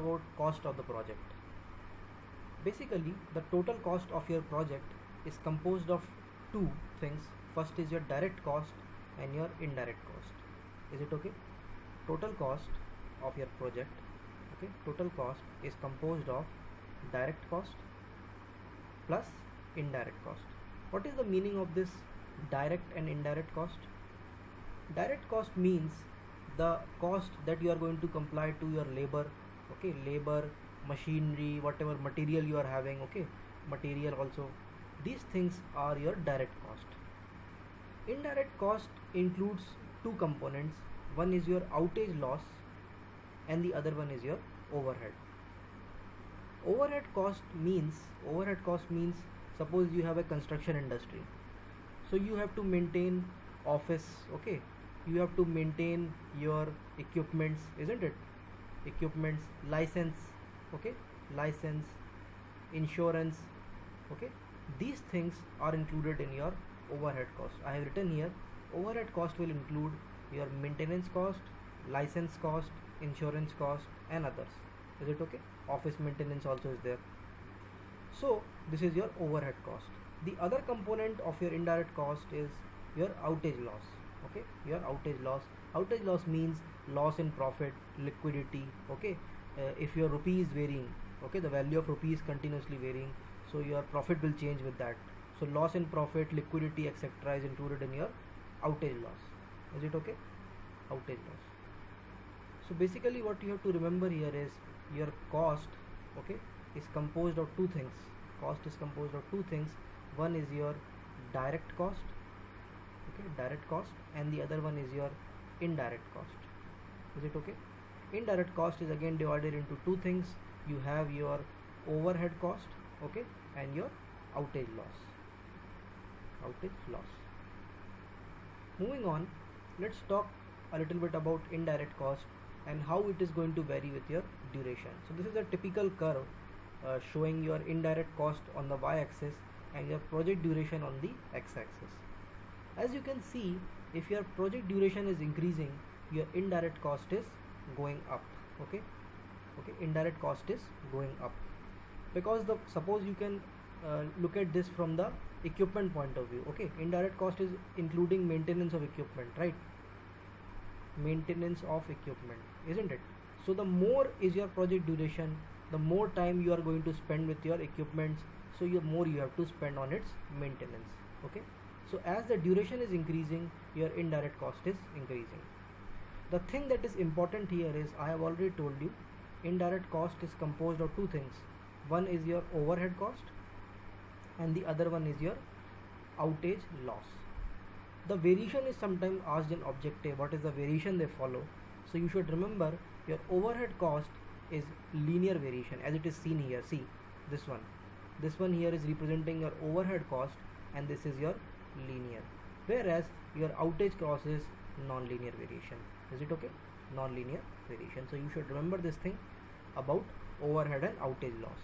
About cost of the project. Basically, the total cost of your project is composed of two things. First is your direct cost and your indirect cost. Is it okay? Total cost of your project, okay, total cost is composed of direct cost plus indirect cost. What is the meaning of this direct and indirect cost? Direct cost means the cost that you are going to comply to your labor, okay, labor, machinery, whatever material you are having, okay, material also. These things are your direct cost. Indirect cost includes two components. One is your outage loss and the other one is your overhead. Overhead cost means suppose you have a construction industry, so you have to maintain office, okay, you have to maintain your equipments, isn't it? Equipments, license, okay, license, insurance, okay, these things are included in your overhead cost. I have written here overhead cost will include your maintenance cost, license cost, insurance cost and others. Is it okay? Office maintenance also is there. So this is your overhead cost. The other component of your indirect cost is your outage loss, okay, your outage loss. Outage loss means loss in profit, liquidity, okay. If your rupee is varying, okay, the value of rupee is continuously varying, so your profit will change with that. So loss in profit, liquidity, etc. is included in your outage loss. Is it okay? Outage loss. So basically what you have to remember here is your cost, okay, is composed of two things. Cost is composed of two things. One is your direct cost, okay, direct cost, and the other one is your indirect cost. Is it okay? Indirect cost is again divided into two things. You have your overhead cost, okay, and your outage loss. Moving on, let's talk a little bit about indirect cost and how it is going to vary with your duration. So this is a typical curve showing your indirect cost on the y-axis and your project duration on the x-axis. As you can see, if your project duration is increasing, your indirect cost is going up, okay, indirect cost is going up because suppose you can look at this from the equipment point of view, okay. Indirect cost is including maintenance of equipment, right? Maintenance of equipment, isn't it? So the more is your project duration, the more time you are going to spend with your equipments, so more you have to spend on its maintenance, okay. So as the duration is increasing, your indirect cost is increasing. The thing that is important here is, I have already told you, indirect cost is composed of two things. One is your overhead cost and the other one is your outage loss. The variation is sometimes asked in objective, what is the variation they follow. So you should remember your overhead cost is linear variation, as it is seen here. See this one here is representing your overhead cost and this is your linear, whereas your outage cost is non-linear variation. Is it okay? Non-linear variation. So you should remember this thing about overhead and outage loss.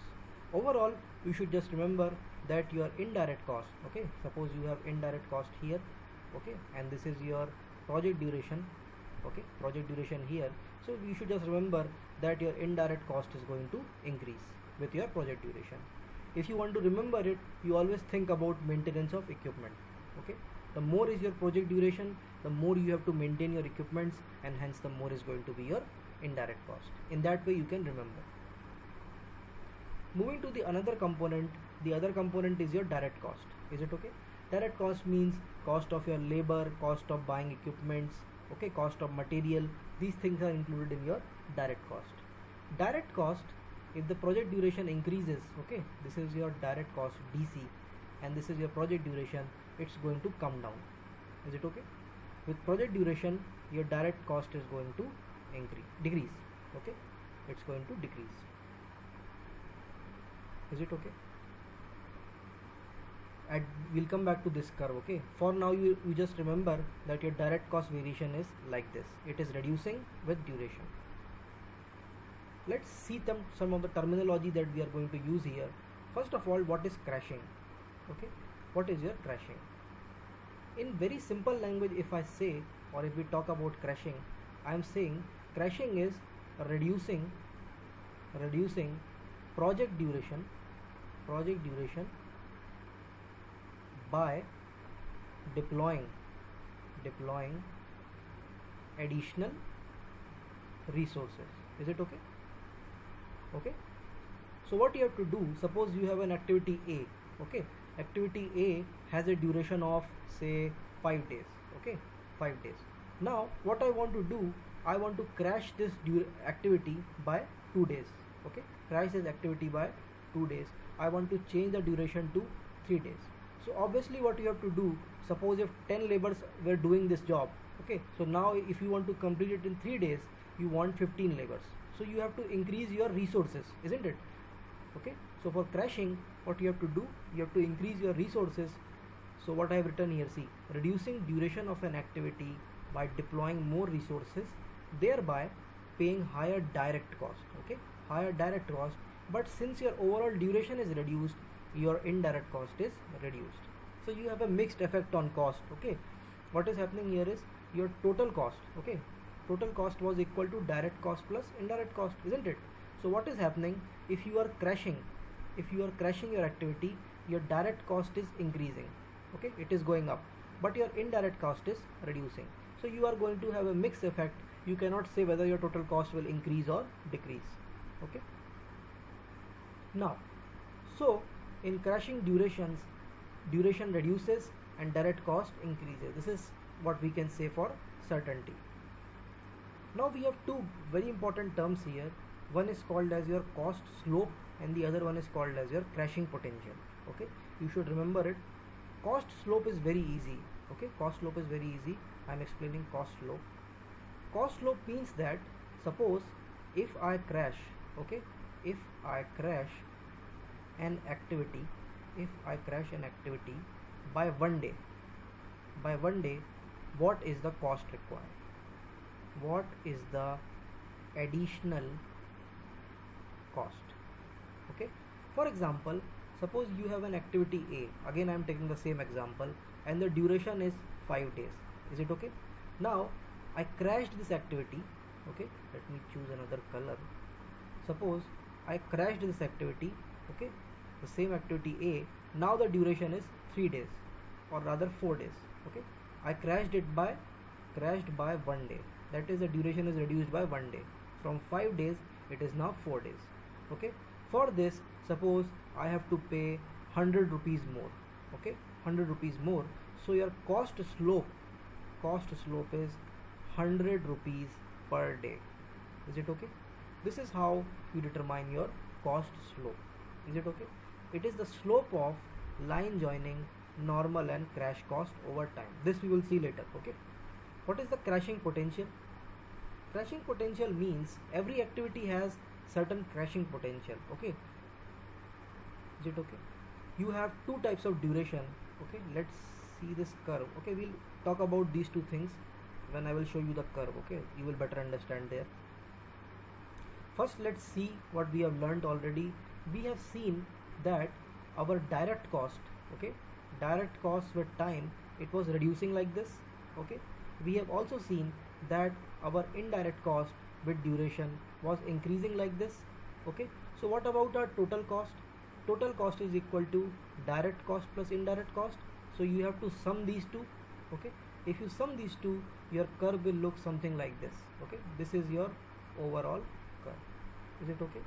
Overall, you should just remember that your indirect cost, okay, suppose you have indirect cost here, okay, and this is your project duration, okay, project duration here. So you should just remember that your indirect cost is going to increase with your project duration. If you want to remember it, you always think about maintenance of equipment, okay. The more is your project duration, the more you have to maintain your equipments, and hence the more is going to be your indirect cost. In that way you can remember. Moving to the another component, the other component is your direct cost. Is it okay? Direct cost means cost of your labor, cost of buying equipments, okay, cost of material. These things are included in your direct cost. Direct cost, if the project duration increases, okay, this is your direct cost DC, and this is your project duration, it's going to come down. Is it okay? With project duration, your direct cost is going to decrease, okay, it's going to decrease. Is it okay? And we'll come back to this curve, okay. For now you just remember that your direct cost variation is like this. It is reducing with duration. Let's see some of the terminology that we are going to use here. First of all, what is crashing? Okay, what is your crashing? In very simple language, if I say, or if we talk about crashing, I am saying crashing is reducing reducing project duration by deploying additional resources. Is it okay? Okay, so what you have to do, suppose you have an activity A. Okay, activity A has a duration of say 5 days. Okay, 5 days. Now what I want to do, I want to crash this activity by 2 days. Okay, crash this activity by 2 days. I want to change the duration to 3 days. So obviously what you have to do, suppose if 10 laborers were doing this job. Okay, so now if you want to complete it in 3 days, you want 15 laborers. So you have to increase your resources, isn't it? Okay, so for crashing, what you have to do, you have to increase your resources. So what I have written here, see, reducing duration of an activity by deploying more resources, thereby paying higher direct cost. Okay, higher direct cost, but since your overall duration is reduced, your indirect cost is reduced. So you have a mixed effect on cost. Okay, what is happening here is your total cost. Okay, total cost was equal to direct cost plus indirect cost, isn't it? So what is happening, if you are crashing your activity, your direct cost is increasing. Okay, it is going up, but your indirect cost is reducing. So you are going to have a mixed effect. You cannot say whether your total cost will increase or decrease. Okay, now so in crashing duration reduces and direct cost increases. This is what we can say for certainty. Now we have two very important terms here. One is called as your cost slope and the other one is called as your crashing potential. Okay, you should remember it. Cost slope is very easy. Okay, cost slope is very easy. I am explaining cost slope. Cost slope means that suppose if I crash, okay, if I crash an activity by 1 day, what is the cost required? What is the additional cost? Okay, for example, suppose you have an activity A, again I am taking the same example, and the duration is 5 days. Is it okay? Now I crashed this activity. Okay, let me choose another color. Suppose I crashed this activity. Okay, the same activity A, now the duration is 3 days or rather 4 days. Okay, I crashed by 1 day, that is the duration is reduced by 1 day. From 5 days it is now 4 days. Okay, for this suppose I have to pay 100 rupees more. Okay, 100 rupees more. So your cost slope is 100 rupees per day. Is it okay? This is how you determine your cost slope. Is it okay? It is the slope of line joining normal and crash cost over time. This we will see later. Okay, what is the crashing potential? Crashing potential means every activity has certain crashing potential. Okay, is it okay? You have two types of duration. Okay, let's see this curve. Okay, we'll talk about these two things when I will show you the curve. Okay, you will better understand there. First let's see what we have learned already. We have seen that our direct cost, okay, direct cost with time, it was reducing like this. Okay, we have also seen that our indirect cost with duration was increasing like this. Okay, so what about our total cost? Total cost is equal to direct cost plus indirect cost. So you have to sum these two. Okay, if you sum these two, your curve will look something like this. Okay, this is your overall curve. Is it okay?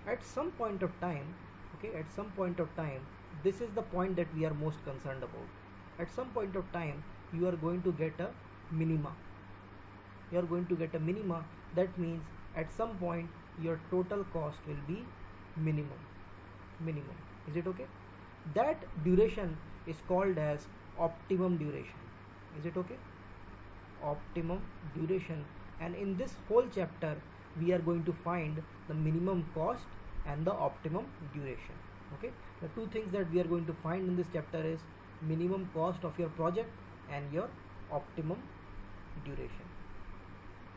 At some point of time, okay, at some point of time, this is the point that we are most concerned about. At some point of time, you are going to get a minima. You are going to get a minima. That means at some point your total cost will be minimum. Is it okay? That duration is called as optimum duration. Is it okay? Optimum duration. And in this whole chapter we are going to find the minimum cost and the optimum duration. Okay, the two things that we are going to find in this chapter is minimum cost of your project and your optimum duration.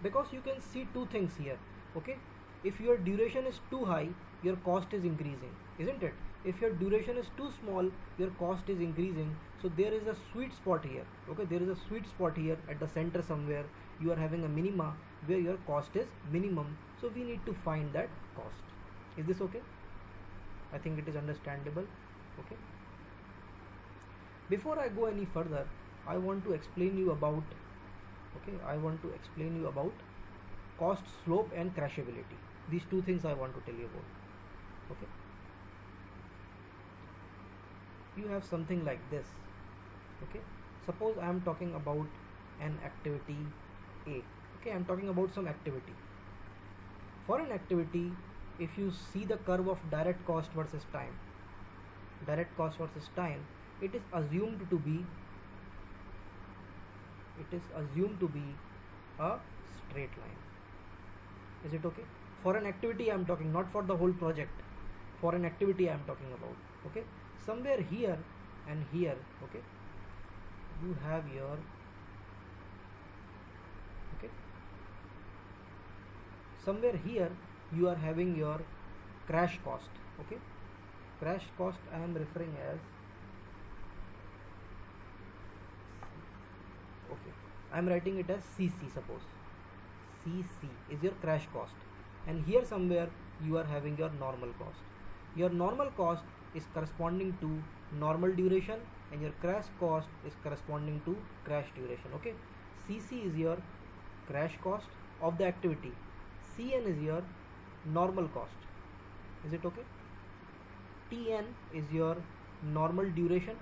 Because you can see two things here. Okay, if your duration is too high, your cost is increasing, isn't it? If your duration is too small, your cost is increasing. So there is a sweet spot here. Okay, there is a sweet spot here at the center somewhere. You are having a minima where your cost is minimum, so we need to find that cost. Is this okay? I think it is understandable. Okay, before I go any further, I want to explain you about cost slope and crashability. These two things I want to tell you about. Okay, you have something like this. Okay, suppose I am talking about an activity A. Okay, I am talking about some activity. For an activity, if you see the curve of direct cost versus time, it is assumed to be a straight line. Is it okay? For an activity I am talking, not for the whole project. For an activity I am talking about. Okay, somewhere here and here, okay, you have your, okay, somewhere here you are having your crash cost. Okay, crash cost I am referring as, okay, I am writing it as CC. Suppose CC is your crash cost, and here somewhere you are having your normal cost. Your normal cost is corresponding to normal duration, and your crash cost is corresponding to crash duration. Okay, CC is your crash cost of the activity, CN is your normal cost. Is it okay? TN is your normal duration,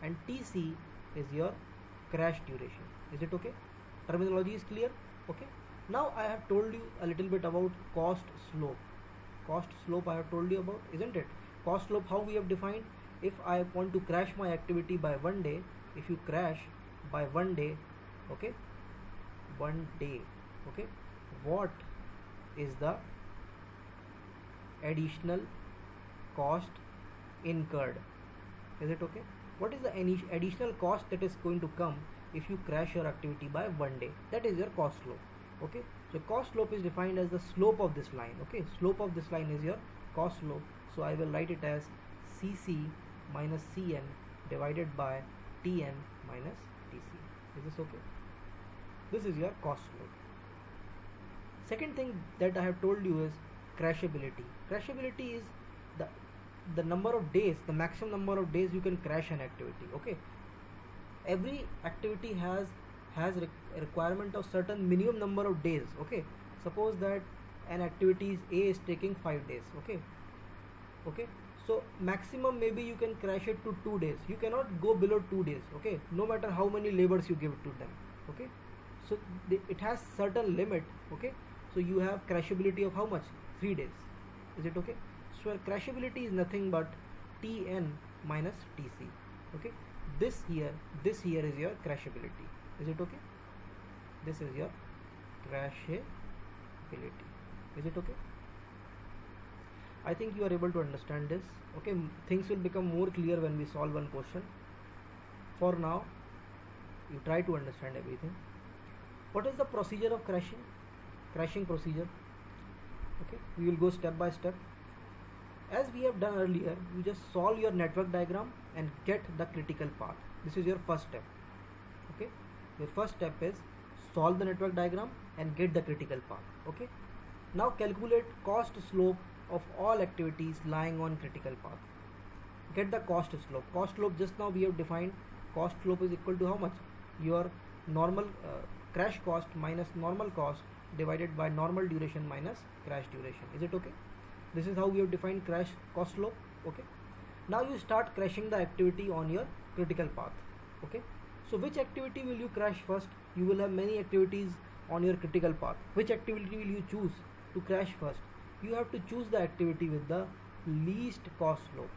and TC is your crash duration. Is it okay? Terminology is clear? Okay, now I have told you a little bit about cost slope. I have told you about, isn't it? Cost slope, how we have defined: if I want to crash my activity by 1 day, if you crash by 1 day, okay, 1 day, okay, what is the additional cost incurred? Is it okay? What is the additional cost that is going to come if you crash your activity by 1 day? That is your cost slope. Okay, so cost slope is defined as the slope of this line. Okay, slope of this line is your cost slope. So I will write it as CC minus CN divided by TN minus TC. Is this okay? This is your cost slope. Second thing that I have told you is crashability. Crashability is the number of days, the maximum number of days you can crash an activity. Okay, every activity has a requirement of certain minimum number of days. Okay, suppose that an activity A is taking 5 days. Okay, so maximum maybe you can crash it to 2 days. You cannot go below 2 days. Okay, no matter how many labors you give to them. Okay, so it has certain limit. Okay, so you have crashability of how much? 3 days. Is it okay? So crashability is nothing but Tn minus Tc. Okay, this here is your crashability. Is it okay? This is your crashability. Is it okay? I think you are able to understand this. Okay, things will become more clear when we solve one question. For now, you try to understand everything. What is the procedure of crashing procedure? Okay, we will go step by step. As we have done earlier, you just solve your network diagram and get the critical path. This is your first step. Okay, your first step is solve the network diagram and get the critical path. Okay, now calculate cost slope of all activities lying on critical path. Get the cost slope. Cost slope, just now we have defined, cost slope is equal to how much? Your normal crash cost minus normal cost divided by normal duration minus crash duration. Is it okay? This is how we have defined crash cost slope. Okay, now you start crashing the activity on your critical path. Okay, so which activity will you crash first? You will have many activities on your critical path. Which activity will you choose to crash first? You have to choose the activity with the least cost slope.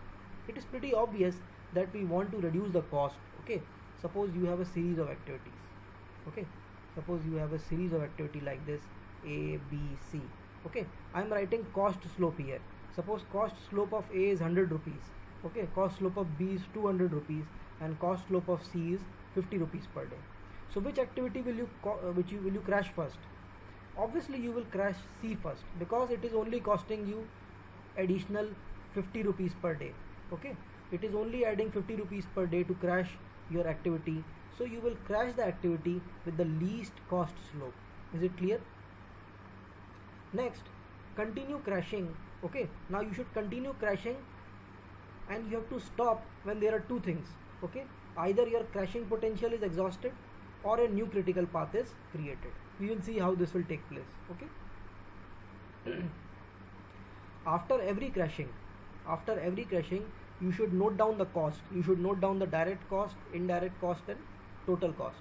It is pretty obvious that we want to reduce the cost. Okay, suppose you have a series of activities. Okay, suppose you have a series of activity like this, A, B, C. Okay, I am writing cost slope here. Suppose cost slope of A is 100 rupees. Okay, cost slope of B is 200 rupees, and cost slope of C is 50 rupees per day. So which activity will you crash first? Obviously you will crash C first, because it is only costing you additional 50 rupees per day. Okay, it is only adding 50 rupees per day to crash your activity. So you will crash the activity with the least cost slope. Is it clear? Next, continue crashing. Okay, now you should continue crashing, and you have to stop when there are two things. Okay, either your crashing potential is exhausted or a new critical path is created. We will see how this will take place. Okay. After every crashing, you should note down the cost. You should note down the direct cost, indirect cost, and total cost.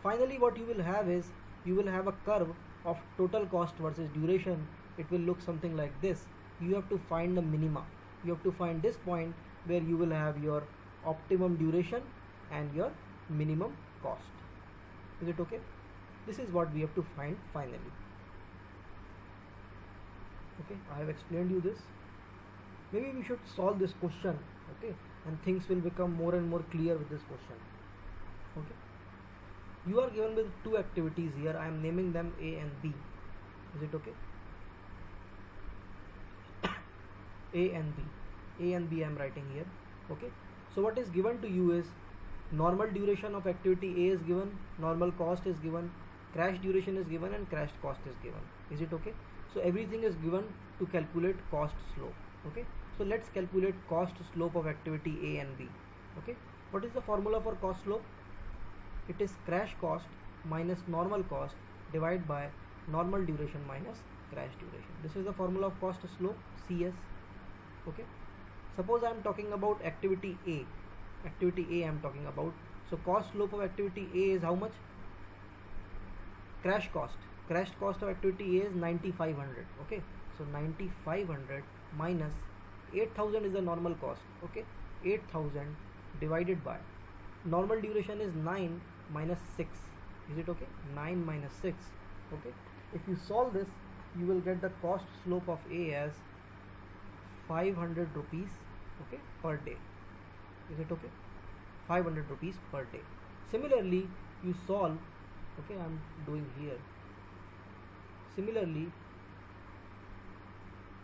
Finally, what you will have is, you will have a curve of total cost versus duration. It will look something like this. You have to find the minima. You have to find this point where you will have your optimum duration and your minimum cost. Is it okay? This is what we have to find finally. Okay, I have explained you this. Maybe we should solve this question. Okay, and things will become more and more clear with this question. Okay, you are given with two activities here. I am naming them A and B. Is it okay? A and B I am writing here. Okay, so what is given to you is normal duration of activity A is given, normal cost is given, crash duration is given, and crash cost is given. Is it okay? So everything is given to calculate cost slope. Okay, so let's calculate cost slope of activity A and B. Okay, what is the formula for cost slope? It is crash cost minus normal cost divided by normal duration minus crash duration. This is the formula of cost slope, CS. Okay, suppose I am talking about activity A. Activity A I am talking about. So cost slope of activity A is how much? Crash cost. Crash cost of activity A is 9500. Okay, so 9500 minus 8000 is the normal cost. Okay, 8000 divided by normal duration is 9 minus 6. Is it okay? 9 minus 6. Okay, if you solve this, you will get the cost slope of A as 500 rupees, okay, per day. Is it okay? 500 rupees per day. Similarly, you solve, okay, I am doing here. Similarly,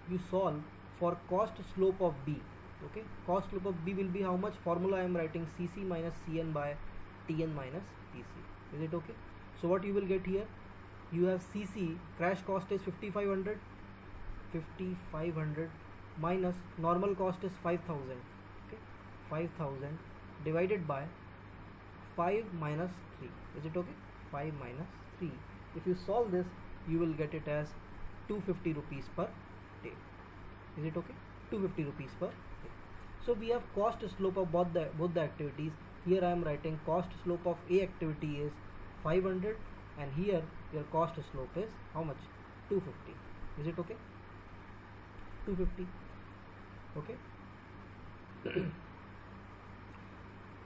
you solve for cost slope of B. Okay, cost slope of B will be how much? Formula I am writing CC minus CN by TN minus TC. Is it okay? So what you will get here? You have CC, crash cost is 5500. 5500 minus normal cost is 5000. Okay, 5000 divided by 5 minus 3. Is it okay? 5 minus 3. If you solve this, you will get it as 250 rupees per day. Is it okay? 250 rupees per day. So we have cost slope of both the activities. Here I am writing cost slope of A activity is 500, and here your cost slope is how much? 250. Is it okay? 250. Okay.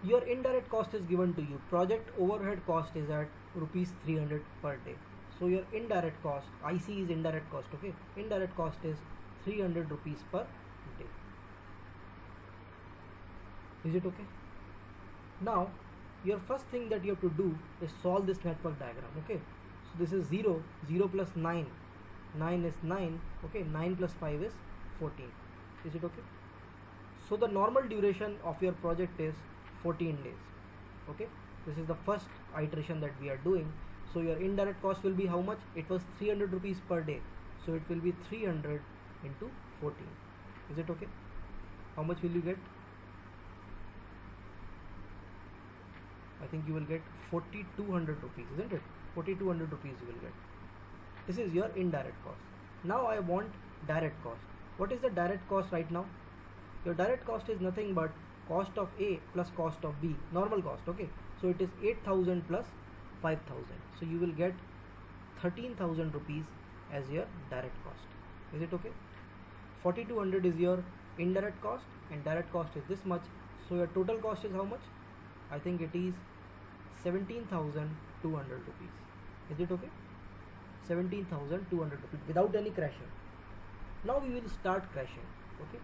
Your indirect cost is given to you. Project overhead cost is at rupees 300 per day. So your indirect cost, IC is indirect cost. Okay, indirect cost is 300 rupees per day. Is it okay? Now your first thing that you have to do is solve this network diagram. Okay, so this is 0 plus 9. 9 is 9. Okay, 9 plus 5 is 14. Is it okay? So the normal duration of your project is 14 days. Okay, this is the first iteration that we are doing. So your indirect cost will be how much? It was 300 rupees per day, so it will be 300 into 14. Is it okay? How much will you get? I think you will get 4200 rupees, isn't it? 4200 rupees you will get. This is your indirect cost. Now I want direct cost. What is the direct cost right now? Your direct cost is nothing but cost of A plus cost of B, normal cost. Okay, so it is 8000 plus 5000. So you will get 13,000 rupees as your direct cost. Is it okay? 4200 is your indirect cost, and direct cost is this much. So your total cost is how much? I think it is 17,200 rupees. Is it okay? 17,200 rupees without any crashing. Now we will start crashing. Okay,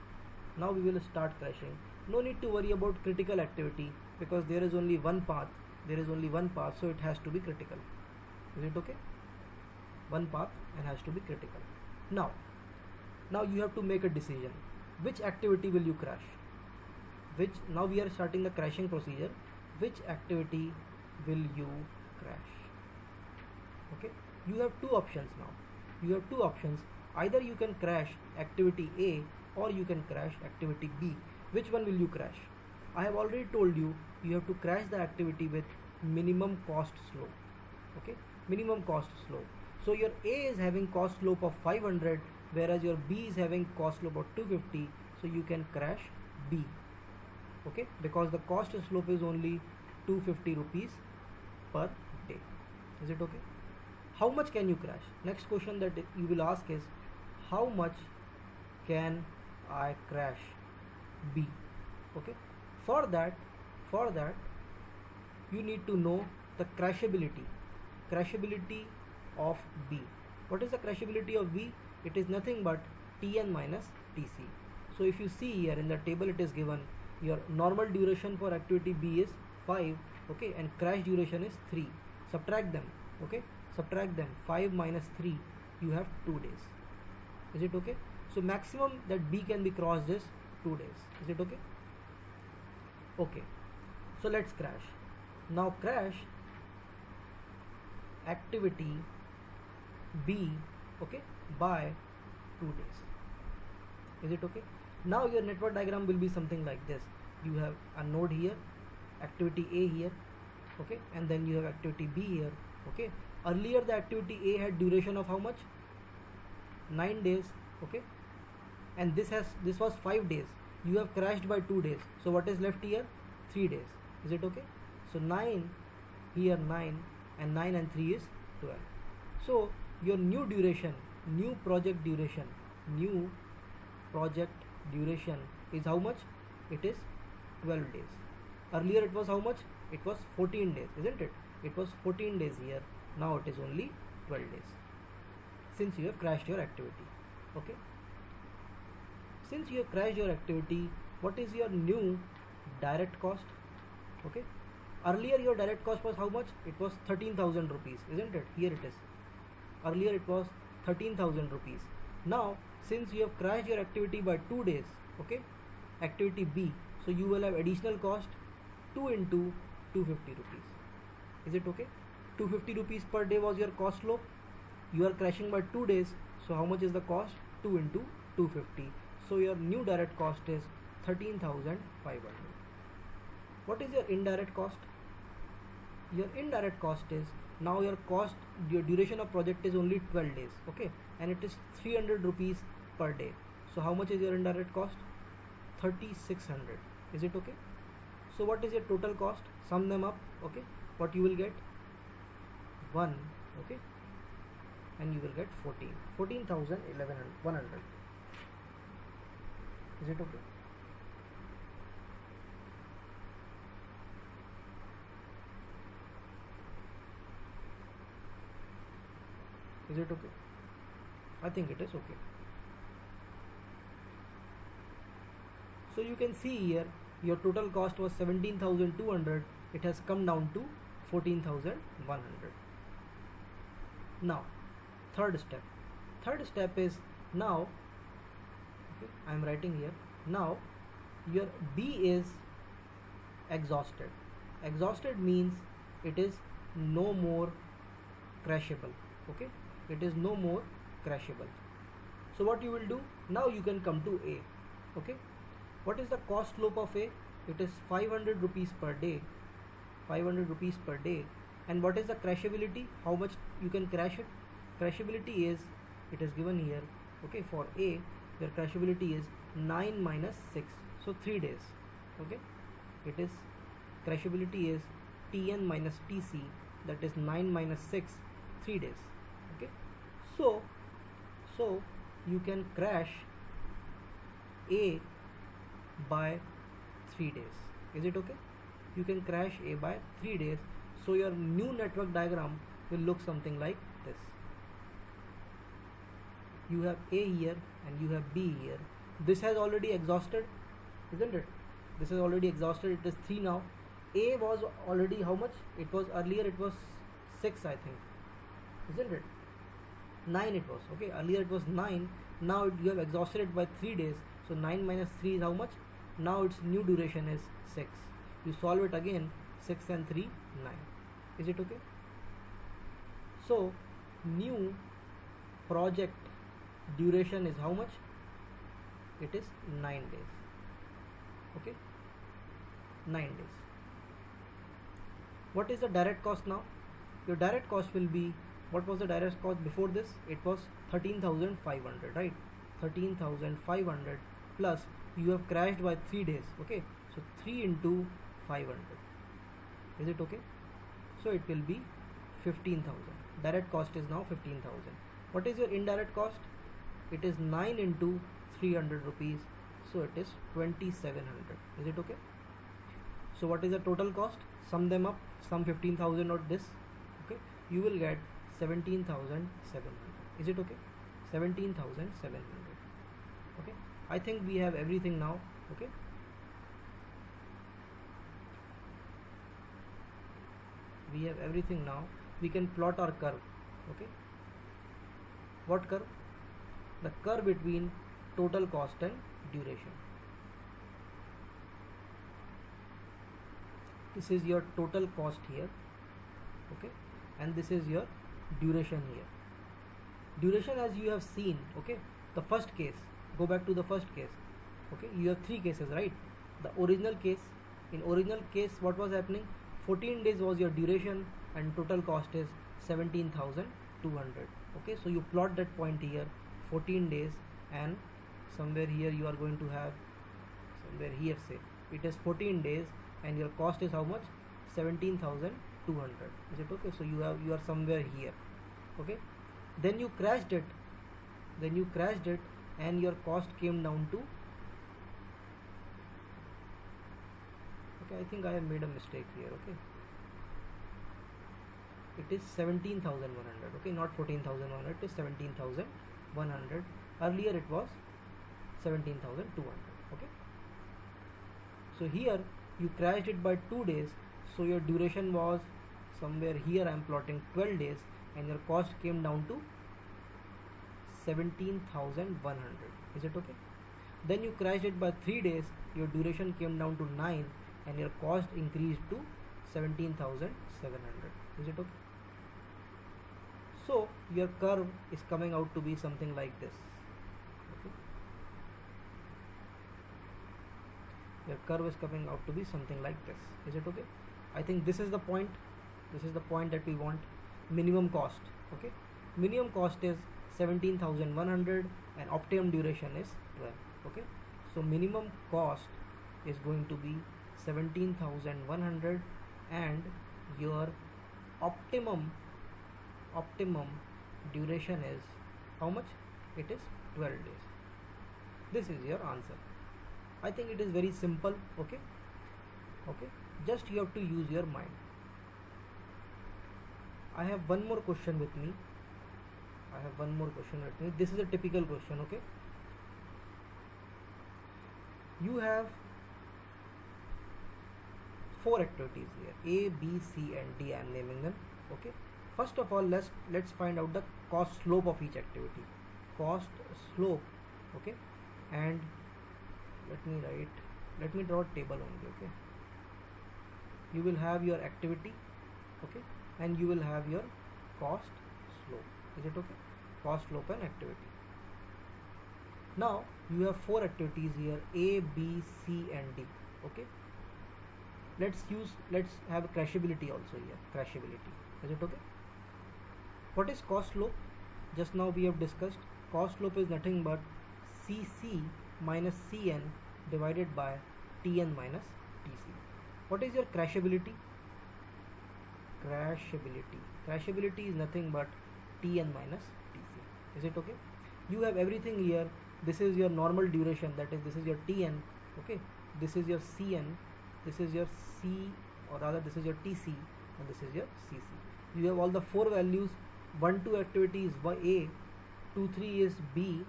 now we will start crashing. No need to worry about critical activity because there is only one path. There is only one path, so it has to be critical. Is it okay? One path and has to be critical. Now you have to make a decision. Which activity will you crash? Now we are starting the crashing procedure. Which activity will you crash? Okay, you have two options now. You have two options. Either you can crash activity A or you can crash activity B. Which one will you crash? I have already told you, you have to crash the activity with minimum cost slope. Okay, minimum cost slope. So your A is having cost slope of 500, whereas your B is having cost slope of 250. So you can crash B. Okay, because the cost slope is only 250 rupees per day. Is it okay? How much can you crash? Next question that you will ask is, how much can I crash B? Okay, for that you need to know the crashability of B. What is the crashability of B? It is nothing but Tn minus Tc. So if you see here in the table, it is given your normal duration for activity B is 5, okay, and crash duration is 3. Subtract them, okay, subtract them. 5 minus 3, you have 2 days. Is it okay? So maximum that B can be crossed is 2 days. Is it okay? Okay, so let's crash. Now crash activity B, okay, by 2 days. Is it okay? Now your network diagram will be something like this. You have a node here, activity A here, okay, and then you have activity B here, okay. Earlier the activity A had duration of how much? 9 days, okay, and this was 5 days. You have crashed by 2 days. So what is left here? 3 days. Is it okay? So 9 here, 9, and 9 and 3 is 12. So your new duration, new project duration is how much? It is 12 days. Earlier it was how much? It was 14 days, isn't it? It was 14 days here. Now it is only 12 days since you have crashed your activity. Okay, since you have crashed your activity, what is your new direct cost? Okay, earlier your direct cost was how much? It was 13,000 rupees, isn't it? Here it is. Earlier it was 13,000 rupees. Now since you have crashed your activity by 2 days, okay, activity B, so you will have additional cost 2 into 250 rupees. Is it okay? 250 rupees per day was your cost slope. You are crashing by 2 days, so how much is the cost? 2 into 250. So your new direct cost is 13,500. What is your indirect cost? Your indirect cost is, now your duration of project is only 12 days, okay, and it is 300 rupees per day. So how much is your indirect cost? 3,600. Is it okay? So what is your total cost? Sum them up, okay. What you will get? 1, okay, and you will get 14,100. Is it okay? Is it okay? I think it is okay. So you can see here your total cost was 17,200. It has come down to 14,100. Now third step is, now, okay, I am writing here, now your B is exhausted. Exhausted means it is no more crashable, okay, it is no more crashable. So what you will do, now you can come to A, okay. What is the cost slope of A? It is 500 rupees per day, 500 rupees per day. And what is the crashability? How much you can crash it? Crashability is, it is given here, okay, for A your crashability is 9 minus 6, so 3 days, okay. It is, crashability is Tn minus Tc, that is 9 minus 6, 3 days, okay. So you can crash A by 3 days. Is it okay? You can crash A by 3 days. So your new network diagram will look something like this. You have A here and you have B here. This has already exhausted, isn't it? This is already exhausted. It is 3 now. A was already how much? It was earlier, it was 6, I think, isn't it? 9 it was, okay. Earlier it was 9. Now you have exhausted it by 3 days. So 9 minus 3 is how much? Now its new duration is 6. You solve it again, 6 and 3, 9. Is it okay? So new project duration is how much? It is 9 days. Okay, 9 days. What is the direct cost now? Your direct cost will be, what was the direct cost before this? It was 13,500, right? 13,500 plus you have crashed by 3 days. Okay, so 3 into 500. Is it okay? So it will be 15,000. Direct cost is now 15,000. What is your indirect cost? It is 9 into 300 rupees, so it is 2,700. Is it okay? So what is the total cost? Sum them up, sum 15,000 or this. Okay, you will get 17,700. Is it okay? 17,700. Okay, I think we have everything now. Okay, we have everything now. We can plot our curve. Okay, what curve? The curve between total cost and duration. This is your total cost here. Okay, and this is your duration here. Duration, as you have seen, okay, the first case, go back to the first case. Okay, you have 3 cases, right? The original case, in original case what was happening? 14 days was your duration and total cost is 17,200. Okay, so you plot that point here, 14 days, and somewhere here you are going to have, somewhere here say it is 14 days and your cost is how much? 17,200. Is it okay? So you are somewhere here. Okay, then you crashed it, and your cost came down to, okay, I think I have made a mistake here. Okay, it is 17,100. Okay, not 14,100, it is 17,100. Earlier it was 17,200. Okay, so here you crashed it by 2 days, so your duration was somewhere here. I am plotting 12 days and your cost came down to 17,100. Is it okay? Then you crashed it by 3 days, your duration came down to 9 and your cost increased to 17,700. Is it okay? So your curve is coming out to be something like this. Okay, your curve is coming out to be something like this. Is it okay? I think this is the point, that we want. Minimum cost. Okay, minimum cost is 17,100 and optimum duration is 12. Okay, so minimum cost is going to be 17,100 and your optimum duration is how much? It is 12 days. This is your answer. I think it is very simple. Okay, just you have to use your mind. I have one more question with me. This is a typical question. Okay, you have 4 activities here, A, B, C and D. I am naming them. Okay, first of all let's find out the cost slope of each activity. Cost slope. Okay, and let me draw a table only. Okay, you will have your activity. Okay, and you will have your cost slope. Is it okay? Cost slope and activity. Now you have 4 activities here, A, B, C and D. Okay, let's have crashability also here. Crashability. Is it okay? What is cost slope? Just now we have discussed. Cost slope is nothing but CC minus CN divided by TN minus TC. What is your crashability? Crashability is nothing but TN minus TC. Is it okay? You have everything here. This is your normal duration, that is, this is your TN. Okay, this is your CN, this is your C, or rather this is your TC, and this is your CC. You have all the 4 values. 1, 2 activity is A, 2, 3 is B,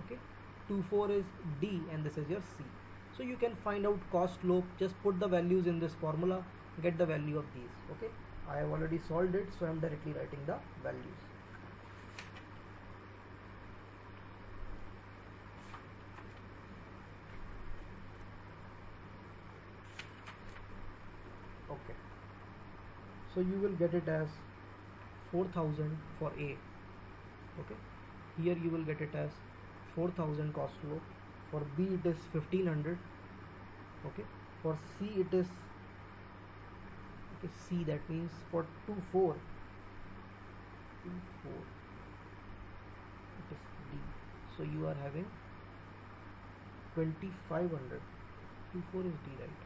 okay, 2, 4 is D, and this is your C. So you can find out cost slope. Just put the values in this formula, get the value of these. Okay, I have already solved it, so I am directly writing the values. Okay, So you will get it as 4000 for A. Okay, here you will get it as 4000 cost flow. For B it is 1500. Okay, for C it is, okay, C, that means for 24 it is D. So you are having 2500. 24 is D, right?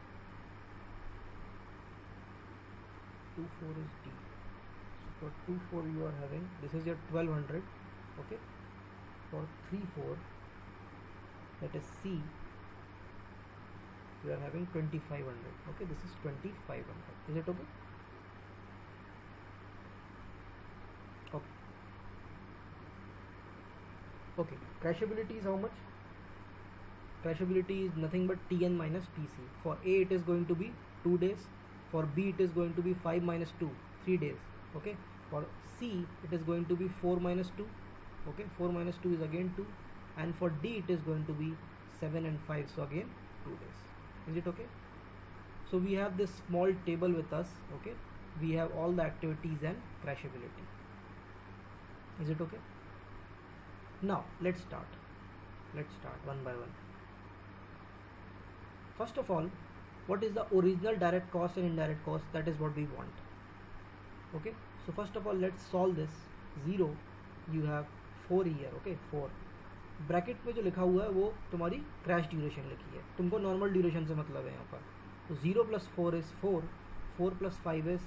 24 is D. So for 24 you are having, this is your 1200. Okay, for 34, that is C, you are having 2500. Okay, this is 2500. Is it okay? Okay. Okay, crashability is how much? Crashability is nothing but Tn minus Tc. For A it is going to be 2 days. For B it is going to be 5 minus 2, 3 days. Okay, for C it is going to be 4 minus 2. Okay, 4 minus 2 is again 2. And for D it is going to be 7 and 5, so again 2 days. Is it okay? So we have this small table with us. Okay, we have all the activities and crashability. Is it okay? Now let's start one by one. First of all, what is the original direct cost and indirect cost? That is what we want. Okay, so first of all let's solve this. 0, you have 4 here. Okay, 4 bracket में जो लिखा हुआ है वो तुम्हारी crash duration लिखी है, तुमको नॉर्मल ड्यूरेशन से मतलब है यहाँ पर. तो 0 + 4 is 4, 4 + 5 is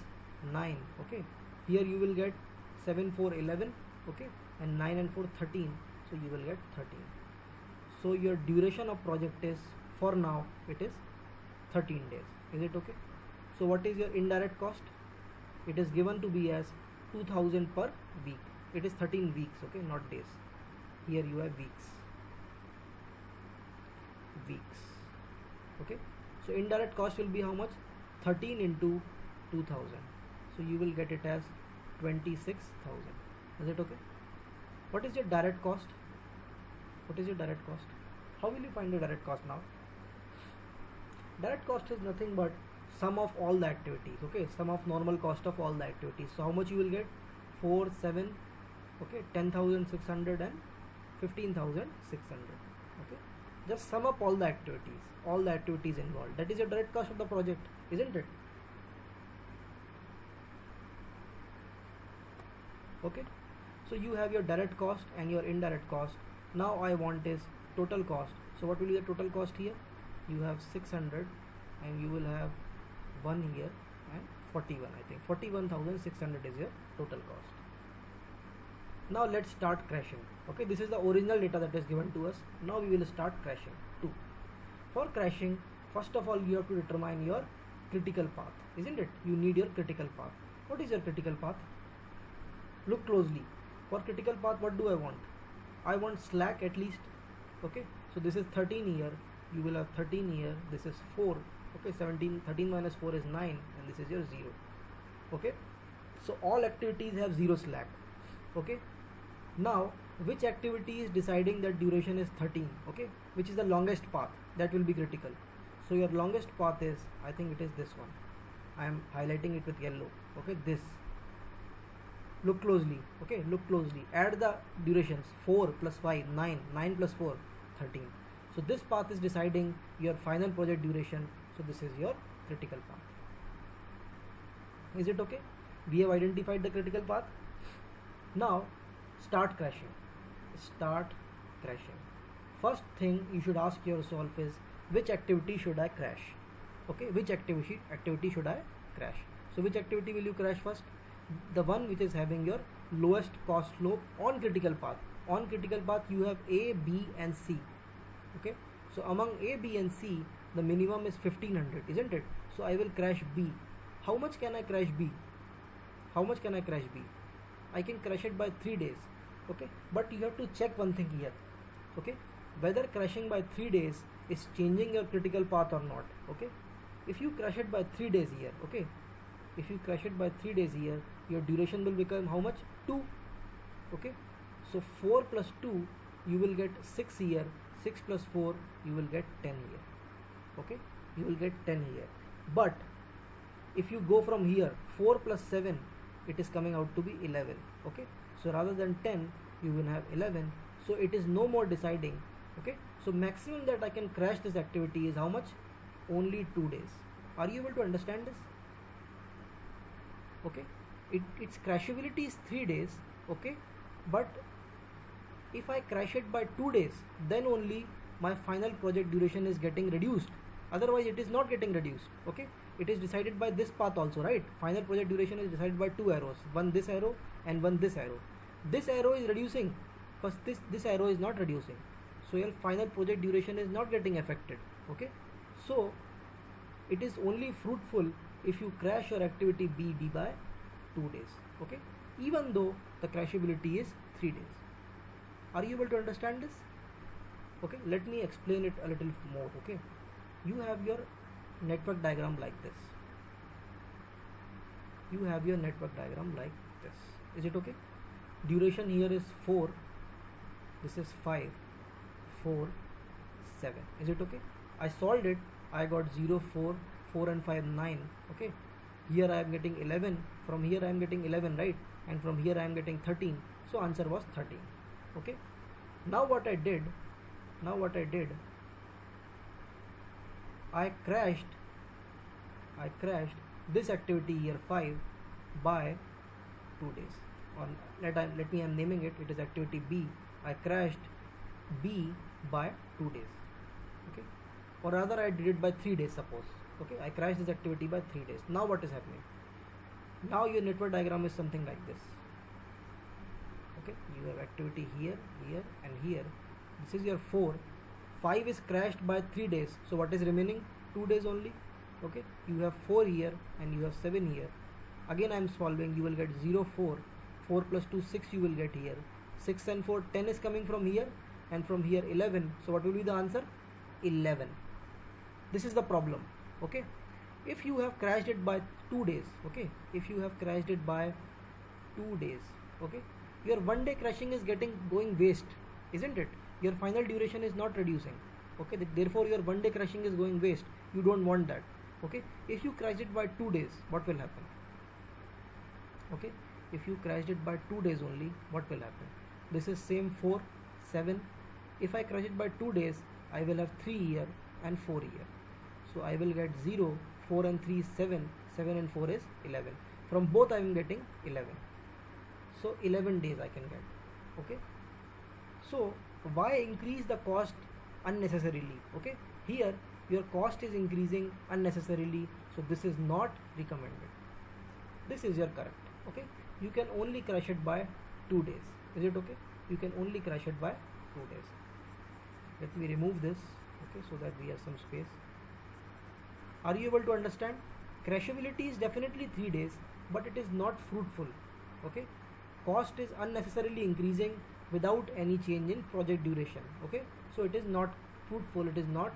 9. Okay, here you will get 7 4 11. Okay, and 9 and 4 13, so you will get 13. So your duration of project is, for now it is 13 days. Is it okay? So what is your indirect cost? It is given to be as 2000 per week. It is 13 weeks. Okay, not days. Here you have weeks. Okay, so indirect cost will be how much? 13 into 2000. So you will get it as 26,000. Is it okay? What is your direct cost? How will you find the direct cost now? Direct cost is nothing but sum of all the activities. Okay, sum of normal cost of all the activities. So how much you will get? 4 7. Okay, 10,600 and 15,600. Okay, just sum up all the activities involved. That is your direct cost of the project, isn't it? Okay, so you have your direct cost and your indirect cost. Now I want is total cost. So what will be the total cost here? You have 600 and you will have 1 here and 41. I think 41,600 is your total cost. Now let's start crashing. Okay, this is the original data that is given to us. Now we will start crashing too. For crashing, first of all you have to determine your critical path, isn't it? You need your critical path. What is your critical path? Look closely. For critical path, what do I want? I want slack at least. Okay, so this is 13 here. You will have 13 here. This is 4. Okay, 13 minus 4 is 9, and this is your 0. Okay, so all activities have 0 slack. Okay, now which activity is deciding that duration is 13? Okay, which is the longest path? That will be critical. So your longest path is, I think it is this one. I am highlighting it with yellow. Okay, this. Look closely. Okay, look closely. Add the durations. 4 plus 5 9, 9 plus 4 13. So this path is deciding your final project duration. So this is your critical path. Is it okay? We have identified the critical path. Now start crashing. First thing you should ask yourself is, which activity should I crash? Okay, which activity should I crash? So which activity will you crash first? The one which is having your lowest cost slope on critical path. On critical path you have A, B and C. Okay, so among A, B and C the minimum is 1500, isn't it? So I will crash B. How much can I crash B? I can crash it by 3 days. Okay, but you have to check one thing here. Okay, whether crashing by 3 days is changing your critical path or not. Okay, if you crash it by 3 days here, okay, your duration will become how much? 2. Okay, so 4 plus 2 you will get 6 here. 6 plus 4 you will get 10 here. Okay, you will get 10 here. But if you go from here 4 plus 7, it is coming out to be 11. Okay, so rather than 10 you will have 11, so it is no more deciding. Okay, so maximum that I can crash this activity is how much? Only 2 days. Are you able to understand this? Okay, its crashability is 3 days. Okay, but if I crash it by 2 days, then only my final project duration is getting reduced. Otherwise it is not getting reduced. Okay, it is decided by this path also, right? Final project duration is decided by 2 arrows, one this arrow and one this arrow. This arrow is reducing, but this arrow is not reducing, so your final project duration is not getting affected. Okay, so it is only fruitful if you crash your activity BD by 2 days. Okay, even though the crashability is 3 days. Are you able to understand this? Okay, let me explain it a little more. Okay, you have your network diagram like this. You have your network diagram like this. Is it okay? Duration here is 4, this is 5, 4, 7. Is it okay? I solved it. I got 0, 4, 4 and 5, 9. Okay, here I am getting 11, from here I am getting 11, right? And from here I am getting 13, so answer was 13. Okay, now what I did, I crashed this activity here 5 by 2 days. Or let me, I'm naming it, it is activity B. I crashed B by 2 days. Okay, or rather I did it by 3 days, suppose. Okay, I crashed this activity by 3 days. Now what is happening? Now your network diagram is something like this. Okay, you have activity here, here and here. This is your 4. 5 is crashed by 3 days, so what is remaining? 2 days only. Okay, you have 4 here and you have 7 here. Again I am solving, you will get 0, 4, 4 plus 2, 6 you will get here. 6 and 4, 10 is coming from here, and from here 11. So what will be the answer? 11. This is the problem. Okay, if you have crashed it by 2 days, okay, if you have crashed it by 2 days, okay, your 1 day crashing is going waste, isn't it? Your final duration is not reducing. Okay, therefore your 1 day crashing is going waste. You don't want that. Okay, if you crash it by 2 days, what will happen? Okay, if you crashed it by 2 days only, what will happen? This is same 4, 7. If I crash it by 2 days, I will have 3 here and 4 here. So I will get 0, 4 and 3 is 7, 7 and 4 is 11. From both I am getting 11. So 11 days I can get. Okay, so why increase the cost unnecessarily? Okay, here your cost is increasing unnecessarily, so this is not recommended. This is your correct. Okay, you can only crash it by 2 days. Is it okay? You can only crash it by 2 days. Let me remove this, okay, so that we have some space. Are you able to understand? Crashability is definitely 3 days, but it is not fruitful. Okay, cost is unnecessarily increasing without any change in project duration. Okay, so it is not fruitful, it is not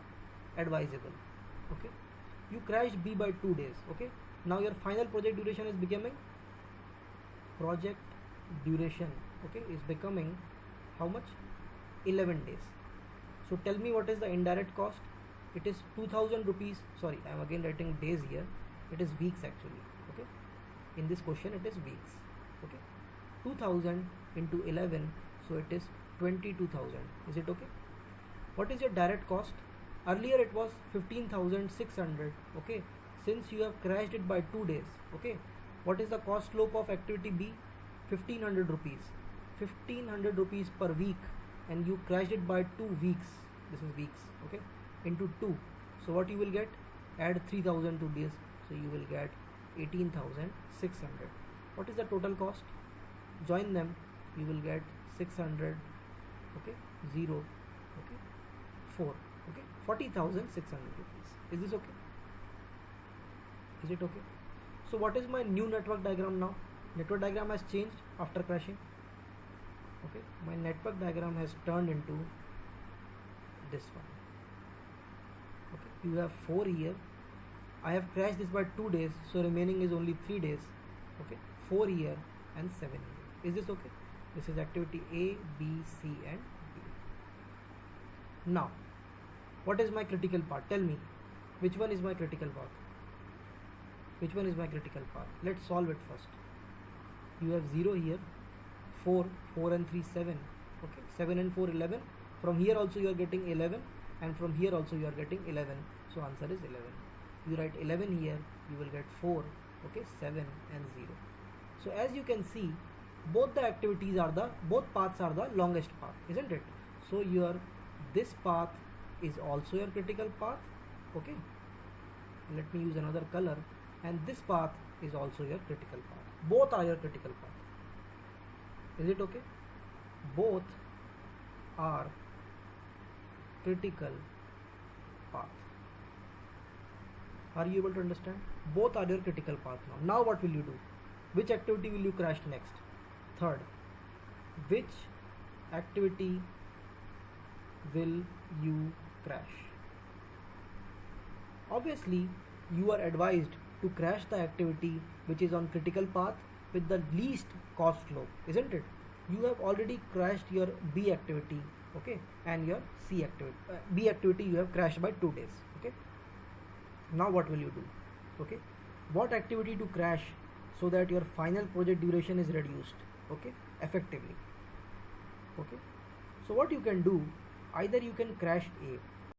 advisable. Okay, you crashed B by 2 days. Okay, now your final project duration is becoming how much? 11 days. So tell me, what is the indirect cost? It is 2000 rupees. Sorry, I am again writing days here. It is weeks actually. Okay, in this question it is weeks. Okay, 2000 into 11, so it is 22,000. Is it okay? What is your direct cost? Earlier it was 15,600. Okay, since you have crashed it by 2 days, okay, what is the cost slope of activity B? 1500 rupees. 1500 rupees per week, and you crashed it by 2 weeks. This is weeks. Okay, into 2. So what you will get? Add 3000 to this, so you will get 18,600. What is the total cost? Join them, you will get 600. Okay, 0. Okay, 4. Okay, 40,600 rupees. Is this okay? Is it okay? So what is my new network diagram now? Network diagram has changed after crashing. Okay, my network diagram has turned into this one. Okay, you have 4 here. I have crashed this by 2 days, so remaining is only 3 days. Okay, 4 here and 7 here. Is this okay? This is activity A, B, C and D. Now, what is my critical part? Tell me, which one is my critical part? Which one is my critical path? Let's solve it first. You have 0 here, 4 and 3 7. Okay, 7 and 4 11. From here also you are getting 11, and from here also you are getting 11. So answer is 11. You write 11 here, you will get 4. Okay, 7 and 0. So as you can see, both paths are the longest path, isn't it? So this path is also your critical path. Okay, let me use another color, and this path is also your critical path. Both are your critical path. Is it okay? Both are critical path. Are you able to understand? Both are your critical path now. Now what will you do? Which activity will you crash next? Third, which activity will you crash? Obviously, you are advised to crash the activity which is on critical path with the least cost slope, isn't it? You have already crashed your B activity, okay, and your C activity. B activity you have crashed by 2 days, okay. Now what will you do? Okay, what activity to crash so that your final project duration is reduced, okay, effectively. Okay, so what you can do, either you can crash A,